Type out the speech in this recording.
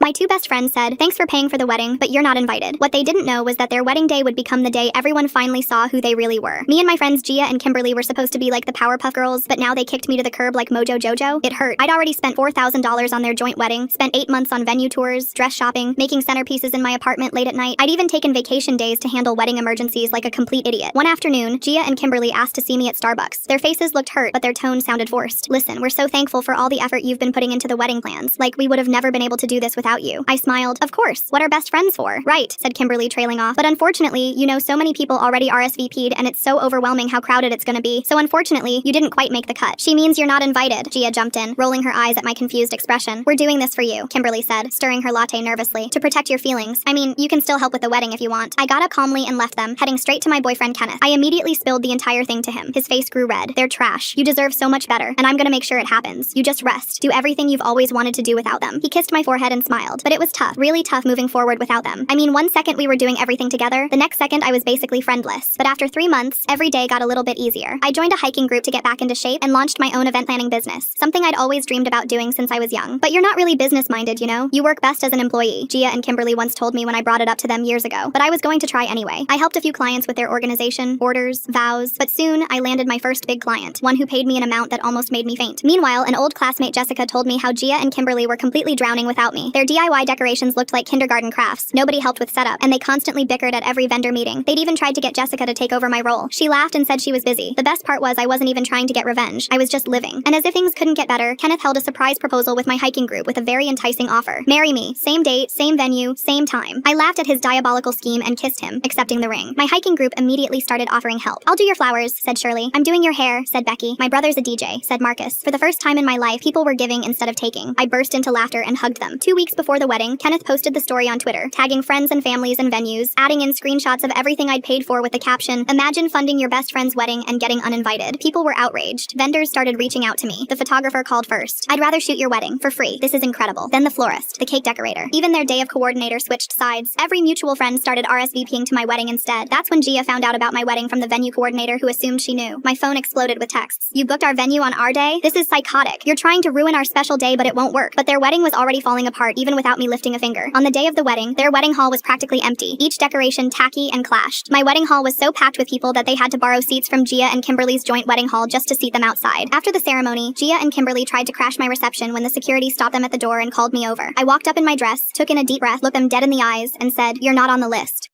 My two best friends said, "Thanks for paying for the wedding, but you're not invited." What they didn't know was that their wedding day would become the day everyone finally saw who they really were. Me and my friends Gia and Kimberly were supposed to be like the Powerpuff Girls, but now they kicked me to the curb like Mojo Jojo. It hurt. I'd already spent $4,000 on their joint wedding, spent 8 months on venue tours, dress shopping, making centerpieces in my apartment late at night. I'd even taken vacation days to handle wedding emergencies like a complete idiot. One afternoon, Gia and Kimberly asked to see me at Starbucks. Their faces looked hurt, but their tone sounded forced. "Listen, we're so thankful for all the effort you've been putting into the wedding plans. Like, we would have never been able to do this without you." I smiled. "Of course. What are best friends for?" "Right," said Kimberly, trailing off. "But unfortunately, you know, so many people already RSVP'd and it's so overwhelming how crowded it's gonna be. So unfortunately, you didn't quite make the cut." "She means you're not invited," Gia jumped in, rolling her eyes at my confused expression. "We're doing this for you," Kimberly said, stirring her latte nervously. "To protect your feelings. I mean, you can still help with the wedding if you want." I got up calmly and left them, heading straight to my boyfriend Kenneth. I immediately spilled the entire thing to him. His face grew red. "They're trash. You deserve so much better, and I'm gonna make sure it happens. You just rest. Do everything you've always wanted to do without them." He kissed my forehead and smiled. But it was tough, really tough moving forward without them. I mean, one second we were doing everything together, the next second I was basically friendless. But after 3 months, every day got a little bit easier. I joined a hiking group to get back into shape and launched my own event planning business, something I'd always dreamed about doing since I was young. "But you're not really business-minded, you know? You work best as an employee," Gia and Kimberly once told me when I brought it up to them years ago. But I was going to try anyway. I helped a few clients with their organization, orders, vows, but soon I landed my first big client, one who paid me an amount that almost made me faint. Meanwhile, an old classmate Jessica told me how Gia and Kimberly were completely drowning without me. Their DIY decorations looked like kindergarten crafts. Nobody helped with setup, and they constantly bickered at every vendor meeting. They'd even tried to get Jessica to take over my role. She laughed and said she was busy. The best part was I wasn't even trying to get revenge. I was just living. And as if things couldn't get better, Kenneth held a surprise proposal with my hiking group with a very enticing offer. "Marry me. Same date, same venue, same time." I laughed at his diabolical scheme and kissed him, accepting the ring. My hiking group immediately started offering help. "I'll do your flowers," said Shirley. "I'm doing your hair," said Becky. "My brother's a DJ," said Marcus. For the first time in my life, people were giving instead of taking. I burst into laughter and hugged them. 2 weeks before the wedding, Kenneth posted the story on Twitter, tagging friends and families and venues, adding in screenshots of everything I'd paid for with the caption, "Imagine funding your best friend's wedding and getting uninvited." People were outraged. Vendors started reaching out to me. The photographer called first. "I'd rather shoot your wedding for free. This is incredible." Then the florist, the cake decorator. Even their day of coordinator switched sides. Every mutual friend started RSVPing to my wedding instead. That's when Gia found out about my wedding from the venue coordinator who assumed she knew. My phone exploded with texts. "You booked our venue on our day? This is psychotic. You're trying to ruin our special day, but it won't work." But their wedding was already falling apart even without me lifting a finger. On the day of the wedding, their wedding hall was practically empty, each decoration tacky and clashed. My wedding hall was so packed with people that they had to borrow seats from Gia and Kimberly's joint wedding hall just to seat them outside. After the ceremony, Gia and Kimberly tried to crash my reception when the security stopped them at the door and called me over. I walked up in my dress, took in a deep breath, looked them dead in the eyes, and said, "You're not on the list."